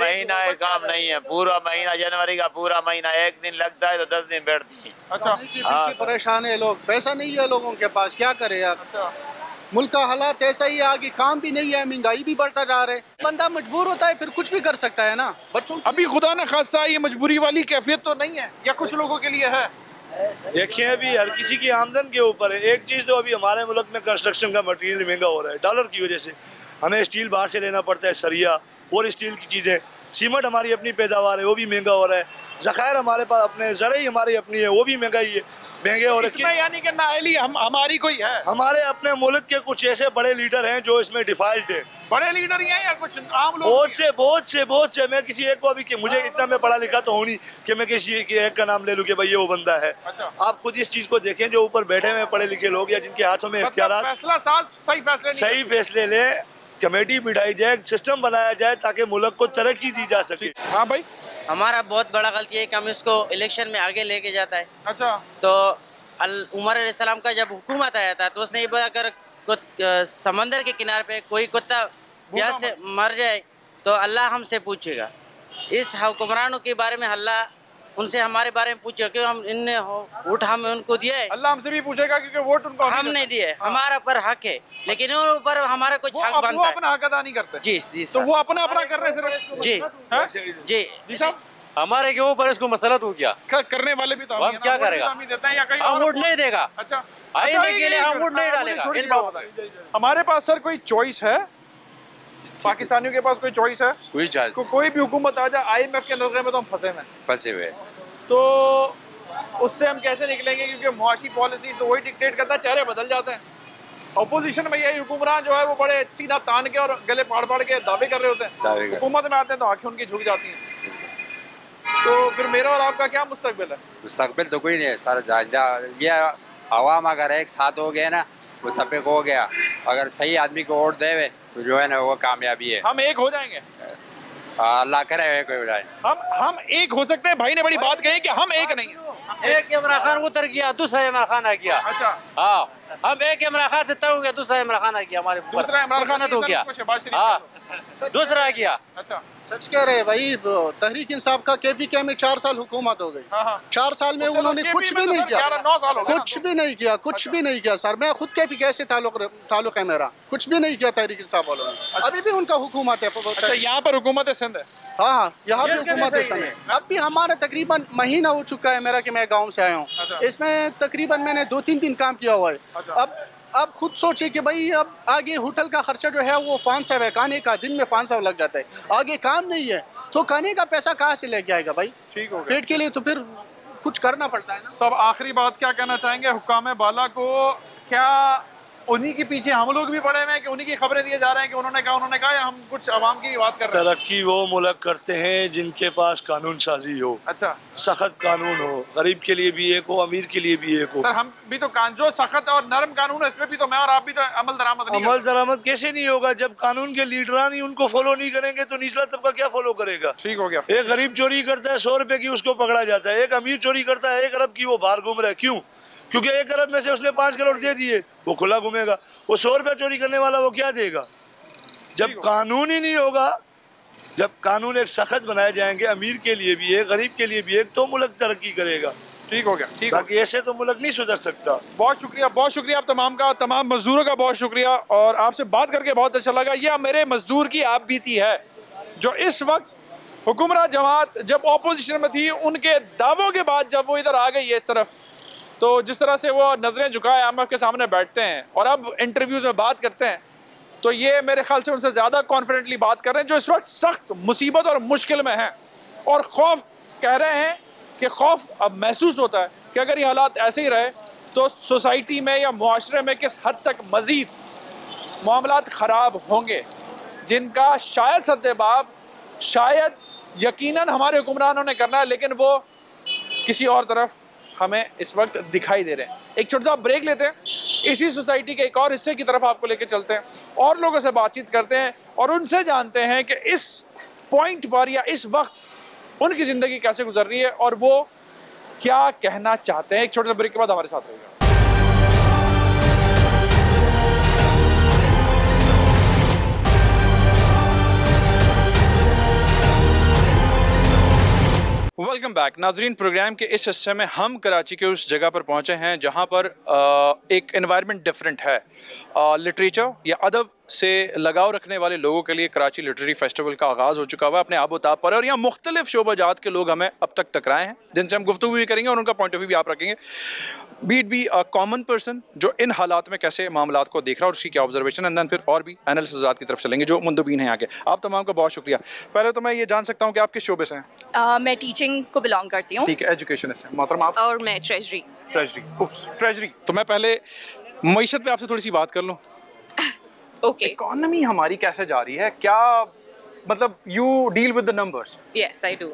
महीना है, काम नहीं है, पूरा महीना जनवरी का पूरा महीना 1 दिन लगता है तो 10 दिन बैठती है। अच्छा, पीछे परेशान है लोग, पैसा नहीं है लोगों के पास, क्या करे यार। अच्छा, मुल्क का हालात ऐसा ही है, आगे काम भी नहीं है, महंगाई भी बढ़ता जा रहा है, बंदा मजबूर होता है फिर कुछ भी कर सकता है ना बच्चों। अभी खुदा न खासा ये मजबूरी वाली कैफियत तो नहीं है, या कुछ लोगों के लिए है? देखिए अभी हर किसी की आमदन के ऊपर है। एक चीज़ तो अभी हमारे मुल्क में कंस्ट्रक्शन का मटेरियल महंगा हो रहा है डॉलर की वजह से। हमें स्टील बाहर से लेना पड़ता है, सरिया और स्टील की चीज़ें, सीमेंट हमारी अपनी पैदावार है वो भी महंगा हो रहा है, ज़खायर हमारे पास अपने ज़राई हमारी अपनी है वो भी महंगाई है, महंगे हो रहे हैं। यानी कि नाअहली हमारी कोई है? हमारे अपने मुल्क के कुछ ऐसे बड़े लीडर हैं जो इसमें डिफॉल्ट है। बड़े लीडर ही हैं या कुछ आम लोग? बहुत से मैं किसी एक को अभी मुझे इतना मैं पढ़ा लिखा तो हूँ नहीं कि मैं किसी एक का नाम ले लूँ कि भाई ये वो बंदा है। अच्छा। आप खुद इस चीज को देखें, जो ऊपर बैठे हुए पढ़े लिखे लोग या जिनके हाथों में इख्तियार, सही फैसले ले, कमेटी बिठाई जाए, सिस्टम बनाया जाए ताकि मुल्क को तरक्की दी जा सके। हाँ भाई, हमारा बहुत बड़ा गलती है कि हम इसको इलेक्शन में आगे लेके जाता है। अच्छा, तो उमर अलैहिस्सलाम का जब हुकूमत आया था तो उसने ये बोला अगर समंदर के किनारे पे कोई कुत्ता प्यास से मर जाए तो अल्लाह हमसे पूछेगा। इस हुक्मरानों के बारे में अल्लाह उनसे हमारे बारे में पूछेगा क्यों हम इनने वोट हमें उनको दिया है। अल्लाह हमसे भी पूछेगा क्योंकि वोट उनको हम नहीं दिए, हमारा पर हक है, लेकिन उन ऊपर हमारा कुछ हक बनता है। वो अपना हक अदा नहीं करते। जी जी, तो वो अपना कर रहे सिर्फ। जी जी जी साहब, हमारे के ऊपर इसको मसलत हो गया करने वाले भी तो हम क्या करेगा? हम वोट नहीं देगा। अच्छा, आइंदे के लिए हम वोट नहीं डालेगा। हमारे पास सर कोई चॉइस है? पाकिस्तानियों के पास कोई चॉइस है? कोई भी हुकूमत आ जाए, IMF के नजर में तो हम फंसे हुए, तो उससे हम कैसे निकलेंगे? क्योंकि मुआशी पॉलिसी तो वही डिक्टेट करता है, चेहरे बदल जाते हैं। अपोजिशन में यही हुक्मरान जो है वो बड़े सीना तान के और गले फाड़ के दावे कर रहे होते हैं, हुकूमत में आते हैं तो आंखें उनकी झुक जाती हैं। तो फिर मेरा और आपका क्या मुस्तकबिल है? मुस्तकबिल तो कोई नहीं है सर। ये अवाम अगर एक साथ हो गए ना, मुतफिक हो गया, अगर सही आदमी को वोट देवे तो जो है ना वो कामयाबी है। हम एक हो जाएंगे, अल्लाह करे एक हो जाए। हम एक हो सकते हैं। भाई ने बड़ी बात कही कि हम एक नहीं है। एक इमरान खान उतर गया, दूसरा इमरान खान आ गया। अच्छा, हाँ, हम एक इमरान खान से तय हो गया, दूसरा इमरान खान आ गया हमारे ऊपर। दूसरा इमरान खान हो गया, हाँ, दूसरा आ गया। अच्छा, सच कह रहे भाई, तहरीक इंसाफ का KPK में 4 साल हुकूमत हो गई। 4 साल में उन्होंने कुछ भी नहीं किया, कुछ भी नहीं किया सर। मैं खुद KPK से ताल्लुक है मेरा, कुछ भी नहीं किया तहरीक इंसाफ वालों ने। अभी भी उनका हुकूमत है। अच्छा, यहाँ पर हुकूमत है सिंध है? हाँ, यहाँ भी हुकूमत है सिंध है। अब भी हमारा तकरीबन महीना हो चुका है मेरा कि मैं गाँव से आया हूँ। इसमें तकरीबन मैंने 2-3 दिन काम किया हुआ है। अब खुद सोचे कि भाई अब आगे होटल का खर्चा जो है वो 500 है, खाने का दिन में 500 लग जाता है, आगे काम नहीं है तो खाने का पैसा कहाँ से लेके आएगा भाई? ठीक हो गया। पेट के लिए तो फिर कुछ करना पड़ता है ना। सब आखिरी बात क्या कहना चाहेंगे हुक्काम बाला को? क्या उन्हीं के पीछे हम लोग भी पड़े हुए हैं कि उन्हीं की खबरें दिए जा रहे हैं कि उन्होंने कहा, या हम कुछ आवाम की बात कर रहे हैं? तरक्की वो मुल्क करते हैं जिनके पास कानून साजी हो। अच्छा, सख्त कानून हो, गरीब के लिए भी एक हो, अमीर के लिए भी एक हो। सर हम भी तो जो सख्त और नरम कानून है इस पे भी तो मैं और आप भी तो अमल दरामद कैसे नहीं होगा? जब कानून के लीडरान ही उनको फॉलो नहीं करेंगे तो निचला तबका क्या फॉलो करेगा? ठीक हो गया। एक गरीब चोरी करता है 100 रुपए की, उसको पकड़ा जाता है। एक अमीर चोरी करता है 1 अरब की, वो बाहर घूम रहा है। क्यों? क्योंकि 1 अरब में से उसने 5 करोड़ दे दिए, वो खुला घूमेगा। वो 100 रुपये चोरी करने वाला वो क्या देगा? जब कानून ही नहीं होगा, जब कानून एक सख्त बनाए जाएंगे, अमीर के लिए भी एक, गरीब के लिए भी एक, तो मुल्क तरक्की करेगा। ठीक हो गया, ठीक। बाकी ऐसे तो मुल्क नहीं सुधर सकता। बहुत शुक्रिया आप तमाम मजदूरों का बहुत शुक्रिया, और आपसे बात करके बहुत अच्छा लगा। यह मेरे मजदूर की आप बीती है जो इस वक्त हुक्मरान जमात जब ऑपोजिशन में थी, उनके दावों के बाद जब वो इधर आ गई है इस तरफ, तो जिस तरह से वो नज़रें झुकाए IMF के सामने बैठते हैं और अब इंटरव्यूज़ में बात करते हैं, तो ये मेरे ख्याल से उनसे ज़्यादा कॉन्फिडेंटली बात कर रहे हैं जो इस वक्त सख्त मुसीबत और मुश्किल में हैं, और खौफ कह रहे हैं कि खौफ अब महसूस होता है कि अगर ये हालात ऐसे ही रहे तो सोसाइटी में या मुआशरे में किस हद तक मज़ीद मामलात ख़राब होंगे, जिनका शायद सद्देबाब शायद यकीनन हमारे हुक्मरानों ने करना है, लेकिन वो किसी और तरफ हमें इस वक्त दिखाई दे रहे हैं। एक छोटा सा ब्रेक लेते हैं, इसी सोसाइटी के एक और हिस्से की तरफ आपको लेके चलते हैं और लोगों से बातचीत करते हैं और उनसे जानते हैं कि इस पॉइंट पर या इस वक्त उनकी ज़िंदगी कैसे गुजर रही है और वो क्या कहना चाहते हैं। एक छोटे से ब्रेक के बाद हमारे साथ रहेगा। वेलकम बैक नाजरीन। प्रोग्राम के इस हिस्से में हम कराची के उस जगह पर पहुंचे हैं जहां पर एक एनवायरनमेंट डिफरेंट है। लिटरेचर या अदब से लगाव रखने वाले लोगों के लिए कराची लिटरेरी फेस्टिवल का आगाज़ हो चुका हुआ है अपने आबोताब पर, और यहाँ मुख्तलिफ शोबाजात के लोग हमें अब तक टकराए हैं जिनसे हम गुफ्तगू भी करेंगे और उनका पॉइंट ऑफ व्यू भी आप रखेंगे। Be it be a common person जो इन हालात में कैसे मामलात को देख रहा है और उसकी क्या ऑब्जर्वेशन, एंड देन फिर और भी एनालिसिस की तरफ चलेंगे जो मुंदबीन हैं आगे। आप तमाम का बहुत शुक्रिया। पहले तो मैं ये जान सकता हूँ कि आप किस शोबे से हैं? मैं टीचिंग को बिलोंग करती हूँ। ठीक है, एजुकेशन से। मोहतरम आप? और मैं ट्रेजरी। तो मैं पहले मईशत पे आपसे थोड़ी सी बात कर लूँ। ओके। इकोनॉमी हमारी कैसे जा रही है, क्या मतलब you deal with the numbers? Yes I do.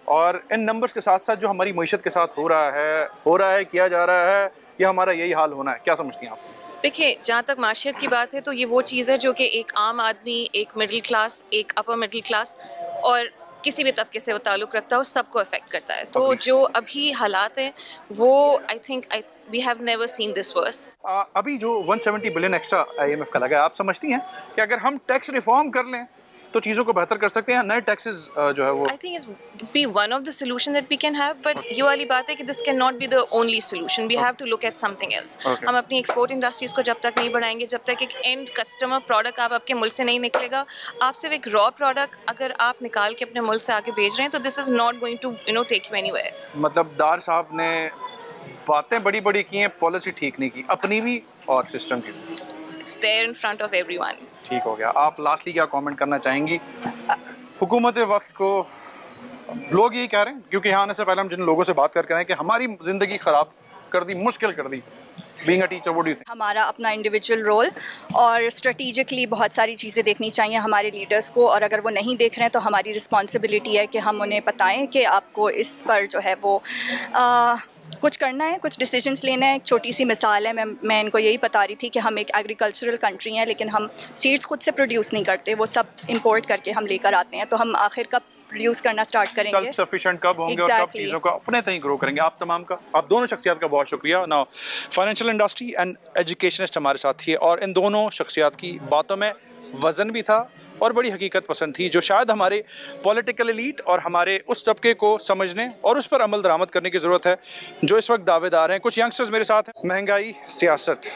और इन नंबर्स के साथ साथ जो हमारी मईशत के साथ हो रहा है किया जा रहा है, या हमारा यही हाल होना है, क्या समझती हैं आप? देखिए, जहाँ तक माशियत की बात है तो ये वो चीज़ है जो कि एक आम आदमी, एक मिडिल क्लास, एक अपर मिडिल क्लास और किसी भी तबके से वो ताल्लुक़ रखता है, उस सबको अफेक्ट करता है। तो जो अभी हालात हैं वो I think we have never seen this worse. अभी जो 170 बिलियन एक्स्ट्रा IMF का लगा है, आप समझती हैं कि अगर हम टैक्स रिफॉर्म कर लें तो चीज़ों को बेहतर कर सकते हैं? नए टैक्सेस जो है वो I think is be one of the solution that we can have, but ये वाली बात है कि this can not be the only solution. We have to look at something else. हम अपनी एक्सपोर्ट इंडस्ट्रीज को जब तक नहीं बढ़ाएंगे, जब तक एक एंड कस्टमर प्रोडक्ट आपके मुल्क से नहीं निकलेगा, आप सिर्फ एक रॉ प्रोडक्ट अगर आप निकाल के अपने मुल्क से आगे भेज रहे हैं तो this is not going to take you anywhere. मतलब डार साहब ने बातें बड़ी बड़ी की हैं, पॉलिसी ठीक नहीं की, अपनी भी और सिस्टम की भी। It's there in front of everyone. ठीक हो गया। आप लास्टली क्या कमेंट करना चाहेंगी हुकूमत वक्त को? लोग यही कह रहे हैं, क्योंकि यहाँ आने से पहले हम जिन लोगों से बात करके आए कि हमारी ज़िंदगी ख़राब कर दी, मुश्किल कर दी। Being a teacher, what do you think? हमारा अपना इंडिविजुअल रोल और स्ट्रेटेजिकली बहुत सारी चीज़ें देखनी चाहिए हमारे लीडर्स को, और अगर वो नहीं देख रहे हैं तो हमारी रिस्पॉन्सिबिलिटी है कि हम उन्हें बताएं कि आपको इस पर जो है वो कुछ करना है, कुछ डिसीजंस लेना है। एक छोटी सी मिसाल है, मैं इनको यही बता रही थी कि हम एक एग्रीकल्चरल कंट्री हैं लेकिन हम सीड्स खुद से प्रोड्यूस नहीं करते, वो सब इंपोर्ट करके हम लेकर आते हैं। तो हम आखिर कब प्रोड्यूस करना स्टार्ट करेंगे, सेल्फ सफिशिएंट कब होंगे और कब चीज़ों को अपने तक ग्रो करेंगे? आप तमाम का, आप दोनों शख्सियात का बहुत शुक्रिया। Now financial industry and educationist हमारे साथ थी और इन दोनों शख्सियात की बातों में वज़न भी था और बड़ी हकीकत पसंद थी जो शायद हमारे पॉलिटिकल एलीट और हमारे उस तबके को समझने और उस पर अमल दरामद करने की ज़रूरत है जो इस वक्त दावेदार हैं। कुछ यंगस्टर्स मेरे साथ हैं। महंगाई, सियासत,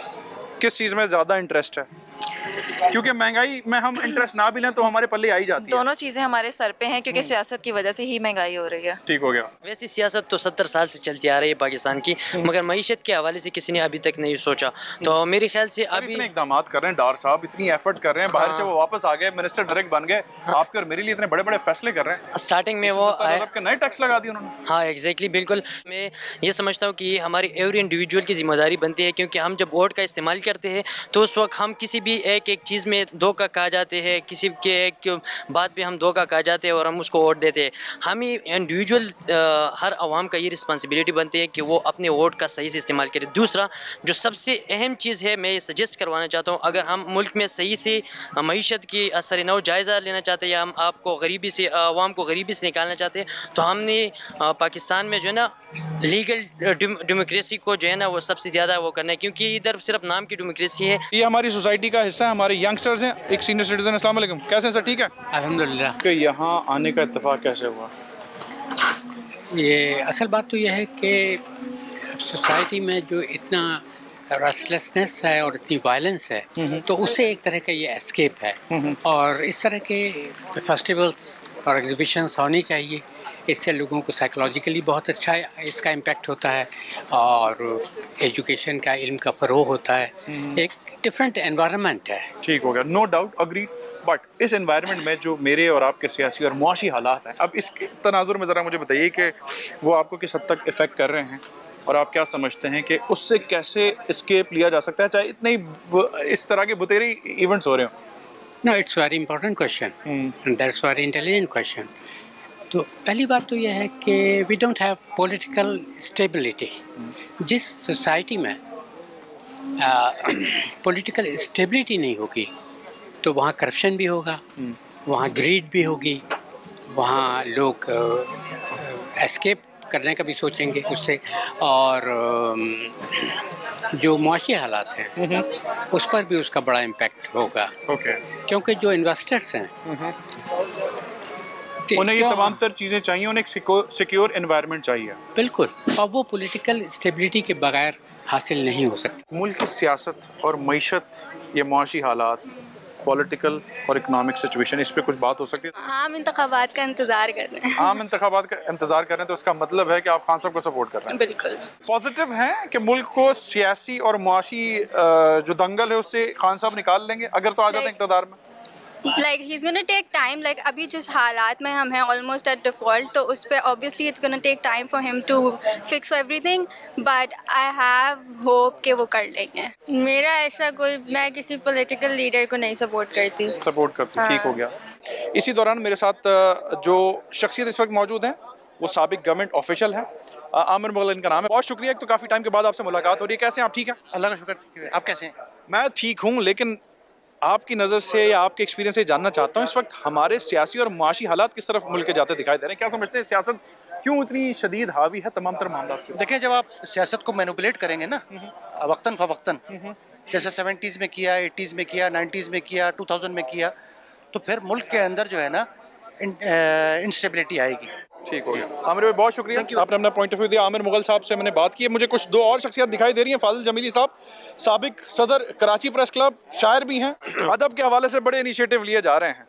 किस चीज़ में ज़्यादा इंटरेस्ट है? क्योंकि महंगाई में हम इंटरेस्ट ना भी लें तो हमारे पल्ले आई जाती है। दोनों चीज़ें हमारे सर पे हैं क्योंकि सियासत की वजह से ही महंगाई हो रही है। ठीक हो गया। वैसे सियासत तो 70 साल से चलती आ रही है पाकिस्तान की, मगर मईशत के हवाले से किसी ने अभी तक नहीं सोचा। तो मेरे ख्याल से अभी इतने इकदाम कर रहे हैं डार साहब, इतनी एफर्ट कर रहे हैं, बाहर से वो वापस आ गए, मिनिस्टर डायरेक्ट बन गए, आपके और मेरे लिए इतने बड़े बड़े फैसले कर रहे हैं। स्टार्टिंग में वो नए टैक्स लगा दिए उन्होंने। हाँ एग्जैक्टली, बिल्कुल। मैं ये समझता हूँ कि हमारी एवरी इंडिविजुअल की जिम्मेदारी बनती है, क्योंकि हम जब वोट का इस्तेमाल करते हैं तो उस वक्त हम किसी भी एक चीज़ में धोखा खा जाते हैं, किसी के एक बात पे हम धोखा खा जाते हैं और हम उसको वोट देते हैं। हम ही इंडिविजुअल हर आवाम का ये रिस्पॉन्सिबिलिटी बनती है कि वो अपने वोट का सही से इस्तेमाल करें। दूसरा जो सबसे अहम चीज़ है, मैं ये सजेस्ट करवाना चाहता हूँ, अगर हम मुल्क में सही से मईशत की असर नौ जायज़ा लेना चाहते हैं या हम आपको गरीबी से, आवाम को गरीबी से निकालना चाहते हैं, तो हमने पाकिस्तान में जो है ना लीगल डेमोक्रेसी को जो है ना वो सबसे ज़्यादा वो करना है, क्योंकि इधर सिर्फ नाम की डेमोक्रेसी है। ये हमारी सोसाइटी का हिस्सा है, हमारे यंगस्टर्स हैं। एक सीनियर सिटीजन, अस्सलाम वालेकुम, कैसे हैं सर? ठीक है अल्हम्दुलिल्लाह। कि यहाँ आने का इत्तेफाक कैसे हुआ? ये असल बात तो यह है कि सोसाइटी में जो इतना रेस्टलेसनेस है और इतनी वायलेंस है, तो उससे एक तरह का ये एस्केप है। और इस तरह के फेस्टिवल्स और एग्जीबिशंस होनी चाहिए, इससे लोगों को साइकोलॉजिकली बहुत अच्छा इसका इम्पैक्ट होता है और एजुकेशन का, इल्म का फ़रोग़ होता है। एक डिफरेंट एनवायरनमेंट है। ठीक हो गया, नो डाउट, अग्री। बट इस एनवायरनमेंट में जो मेरे और आपके सियासी और मुआशी हालात हैं, अब इस तनाजुर में ज़रा मुझे बताइए कि वो आपको किस हद तक इफ़ेक्ट कर रहे हैं और आप क्या समझते हैं कि उससे कैसे एस्केप लिया जा सकता है, चाहे इतने इस तरह के बुतेरी इवेंट्स हो रहे हों? No, it's very important question and that's very intelligent question. तो पहली बात तो यह है कि we don't have political stability. जिस सोसाइटी में पॉलिटिकल स्टेबिलिटी नहीं होगी तो वहाँ करप्शन भी होगा, वहाँ ग्रीड भी होगी, वहाँ लोग एस्केप करने का भी सोचेंगे उससे, और जो मुआशी हालात हैं उस पर भी उसका बड़ा इम्पैक्ट होगा। क्योंकि जो इन्वेस्टर्स हैं उन्हें ये तमाम तर चीज़ें चाहिए, उन्हें एक सिक्योर एनवायरनमेंट चाहिए। बिल्कुल, और वो पॉलिटिकल स्टेबिलिटी के बगैर हासिल नहीं हो सकती। मुल्क की सियासत और मईशत, ये मुआशी हालात, पॉलिटिकल और इकनॉमिक सिचुएशन, इस पे कुछ बात हो सकती है? आम इंतखाबात का इंतज़ार कर रहे हैं। आम इंतखाबात का इंतज़ार कर रहे हैं, तो इसका मतलब है कि आप खान साहब को सपोर्ट कर रहे हैं? बिल्कुल। पॉजिटिव हैं कि मुल्क को सियासी और मुआशी जो दंगल है उससे खान साहब निकाल लेंगे अगर तो आ जाते हैं इक़्तिदार में? Like he's gonna take time. Like अभी जिस हालात में हम हैं almost at default, तो उस पर obviously it's gonna take time for him to fix everything. But I have hope कि वो कर लेंगे। मेरा ऐसा कोई, मैं किसी पॉलिटिकल लीडर को नहीं सपोर्ट करती। सपोर्ट करती, ठीक हो गया। इसी दौरान मेरे साथ जो शख्सियत इस वक्त मौजूद हैं वो साबिक गवर्नमेंट ऑफिशियल हैं, आमिर मुगल इनका नाम है। बहुत शुक्रिया, एक तो काफ़ी टाइम के बाद आपसे मुलाकात हो रही है। कैसे हैं आप? ठीक हैं, अल्लाह का शुक्र। आप कैसे हैं? मैं ठीक हूँ, लेकिन आपकी नज़र से या आपके एक्सपीरियंस से जानना चाहता हूँ इस वक्त हमारे सियासी और मुआशी हालात किस तरफ मुल्क के जाते दिखाई दे रहे हैं? क्या समझते हैं सियासत क्यों इतनी शदीद हावी है तमाम तर मामलात पे? देखिए, जब आप सियासत को मैनिपुलेट करेंगे ना वक्तन फ़वक्तन, जैसे 70s में किया, 80s में किया, 90s में किया, 2000 में किया, तो फिर मुल्क के अंदर जो है ना इंस्टेबिलिटी आएगी। ठीक हो गया। आमिर भाई बहुत शुक्रिया, आपने अपना पॉइंट ऑफ व्यू दिया। आमिर मुगल साहब से मैंने बात की है। मुझे कुछ दो और शख्सियत दिखाई दे रही हैं। फाजिल जमीली साहब, साबिक सदर कराची प्रेस क्लब, शायर भी हैं, अदब के हवाले से बड़े इनिशिएटिव लिए जा रहे हैं,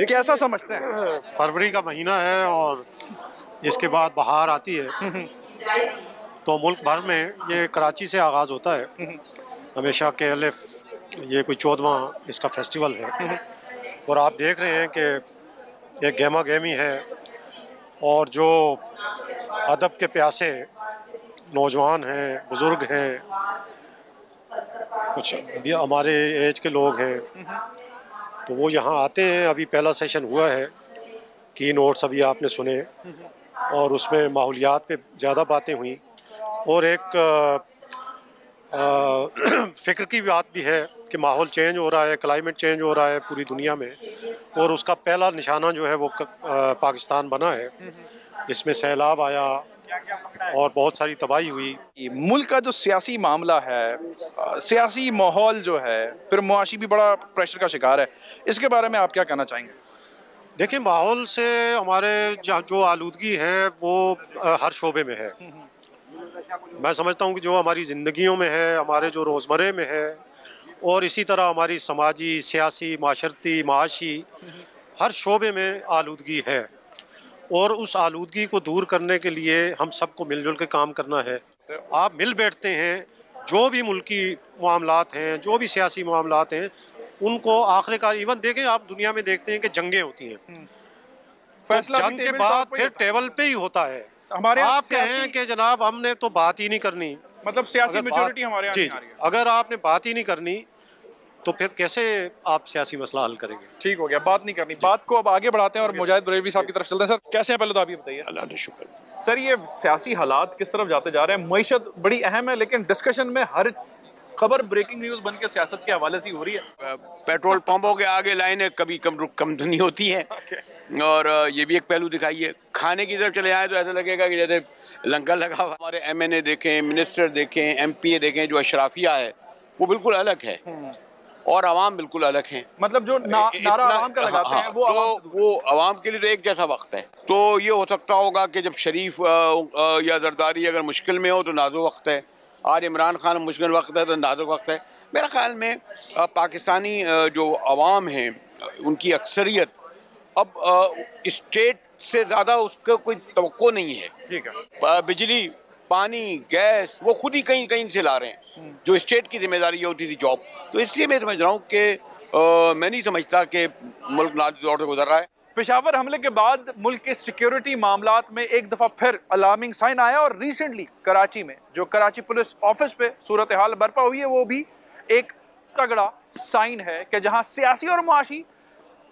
कैसा समझते हैं? फरवरी का महीना है और इसके बाद बहार आती है, तो मुल्क भर में ये कराची से आगाज़ होता है। हमेशा KLF ये कोई 14वां इसका फेस्टिवल है, और आप देख रहे हैं कि एक गेमा गेमी है, और जो अदब के प्यासे नौजवान हैं, बुज़ुर्ग हैं, कुछ भी हमारे एज के लोग हैं, तो वो यहाँ आते हैं। अभी पहला सेशन हुआ है, की नोट्स अभी आपने सुने, और उसमें माहौलियात पे ज़्यादा बातें हुई, और एक फ़िक्र की बात भी है कि माहौल चेंज हो रहा है, क्लाइमेट चेंज हो रहा है पूरी दुनिया में, और उसका पहला निशाना जो है वो पाकिस्तान बना है, जिसमें सैलाब आया और बहुत सारी तबाही हुई। मुल्क का जो सियासी मामला है, सियासी माहौल जो है, फिर मुआशी भी बड़ा प्रेशर का शिकार है, इसके बारे में आप क्या कहना चाहेंगे? देखिए, माहौल से हमारे जो आलूदगी है वो हर शोबे में है। मैं समझता हूँ कि जो हमारी ज़िंदगियों में है, हमारे जो रोज़मर्रे में है, और इसी तरह हमारी समाजी, सियासी, माशरती, माशी, हर शोबे में आलूदगी है, और उस आलूदगी को दूर करने के लिए हम सबको मिलजुल के काम करना है। आप मिल बैठते हैं, जो भी मुल्की मामलात हैं, जो भी सियासी मामलात हैं, उनको आखिरकार इवन देखें, आप दुनिया में देखते हैं कि जंगें होती हैं, तो जंग के बाद फिर टेबल पे ही होता है। हमारे आप कहें कि जनाब हमने तो बात ही नहीं करनी, मतलब सियासी मेजॉरिटी हमारे यहाँ नहीं आ रही है। अगर आपने बात ही नहीं करनी तो फिर कैसे आप सियासी मसला हल करेंगे? ठीक हो गया, बात नहीं करनी। बात को अब आगे बढ़ाते हैं और मुजाहिद बरेलवी साहब की तरफ चलते हैं। सर कैसे हैं, पहले तो आप ये बताइए। अल्लाह का शुक्र। सर, ये सियासी हालात किस तरफ जाते जा रहे हैं? मईशत बड़ी अहम है, लेकिन डिस्कशन में हर खबर ब्रेकिंग न्यूज़ बन के सियासत के हवाले से ही हो रही है। पेट्रोल पंपों के आगे लाइनें कभी कम नहीं होती हैं, और ये भी एक पहलू दिखाई है। खाने की तरफ चले आए तो ऐसा लगेगा कि जैसे लंगर लगा हुआ। हमारे MNA देखें, मिनिस्टर देखें, MPA देखें, जो अशराफिया है वो बिल्कुल अलग है, और आवाम बिल्कुल अलग हैं। मतलब जो नारा आवाम का लगाते हैं वो आवाम के लिए तो एक जैसा वक्त है। तो ये हो सकता होगा कि जब शरीफ या जरदारी अगर मुश्किल में हो तो नाजुक वक्त है, आज इमरान खान मुश्किल वक्त है तो नाजुक वक्त है। मेरा ख्याल में पाकिस्तानी जो आवाम हैं उनकी अक्सरियत अब स्टेट से ज़्यादा उसका कोई तवक्को नहीं है। ठीक है, बिजली, पानी, गैस वो खुद ही कहीं से ला रहे हैं, जो स्टेट की जिम्मेदारी होती थी जॉब। तो इसलिए मैं समझ रहा हूँ कि मैं नहीं समझता कि मुल्क नाजुक दौर से गुजर रहा है। पेशावर हमले के बाद मुल्क के सिक्योरिटी मामलात में एक दफ़ा फिर अलार्मिंग साइन आया, और रिसेंटली कराची में जो कराची पुलिस ऑफिस पे सूरत हाल बरपा हुई है वो भी एक तगड़ा साइन है कि जहाँ सियासी और मुआशी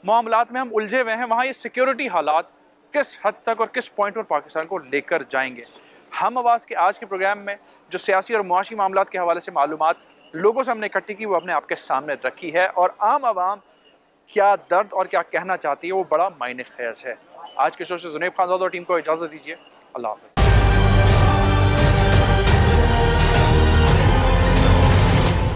मामलात में हम उलझे हुए हैं, वहाँ ये सिक्योरिटी हालात किस हद तक और किस पॉइंट पर पाकिस्तान को लेकर जाएंगे। हम आवाज़ के आज के प्रोग्राम में जो सियासी और मुआशी मामलात के हवाले से मालूमात लोगों से हमने इकट्ठी की वो हमने आपके सामने रखी है, और आम आवाम क्या दर्द और क्या कहना चाहती है वो बड़ा मायने खेज है। आज के शो से जुनैब खानज़ाद और टीम को इजाज़त दीजिए। अल्लाह हाफ़िज़।